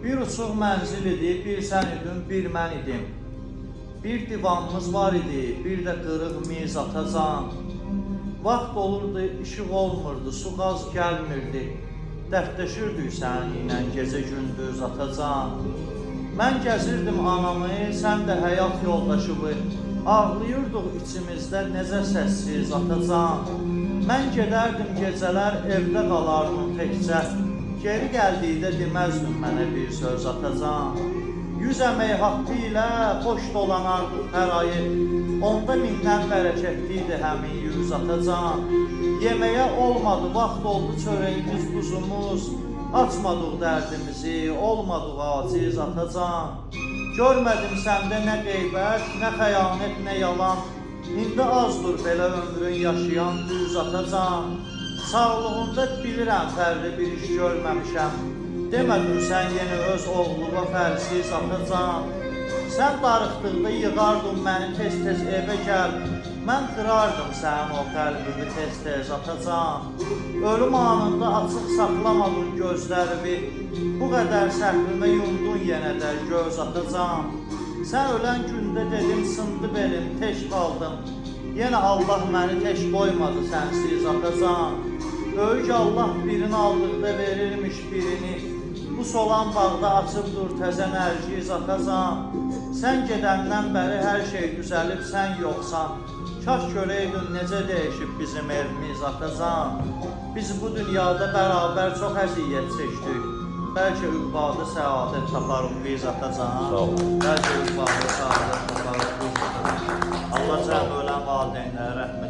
Bir uçuq mənzil idi, bir sən idin, bir mən idim. Bir divanımız var idi, bir də qırıq miz atacan. Vaxt olurdu, işıq olmurdu, su qaz gəlmirdi. Dərdləşirdik səninlə gecə gündüz atacan. Mən gəzirdim anamı, sən də həyat yoldaşımı. Ağlayırdıq içimizdə necə səssiz atacan. Mən gedərdim gecələr, evdə qalardım təkcə. Geri gəldikdə deməzdim mənə bir söz atacan. 100 əmək haqqı ilə xoş dolanardıq hər ayı. Onda mindən bərəkətli idi həmin 100 atacan. Yeməyə olmadı, vaxt oldu çörəyimiz, buzumuz. Açmadıq dərdimizi, olmadıq aciz atacan. Görmədim səndə nə qeybət, nə xəyanət, nə yalan. İndi azdır belə ömrün yaşayan düz atacan. Sağlığında bilirəm fərli bir iş görməmişəm. Demədin sən yenə öz oğluna fərsiz atacan. Sən darıxdıqda yığardın məni tez-tez evə gəl. Mən qırardım sənin o qəlbimi tez-tez atacan. Ölüm anında açıq saxlamadın gözlərimi. Bu qədər səhvimə yumdun yenə də göz atacan. Sən ölən gündə dedim sındı belim, tək qaldım. Yenə Allah məni tək qoymadı sənsiz atacan. Böyük Allah birini aldıqda verirmiş birini. Bu solan bağda açıbdır təzə nərgiz atacan. Sən gedəndən bəri hər şey düzəlib, sən yoxsan. Kaş görəydin necə dəyişib bizim evimiz atacan. Biz bu dünyada bərabər çox əziyyət çəkdik. Bəlkə üqbada səadət taparıq biz atacan. Bəlkə üqbada səadət taparıq biz atacan. Allah cəmi ölən valideynlərə rəhmət.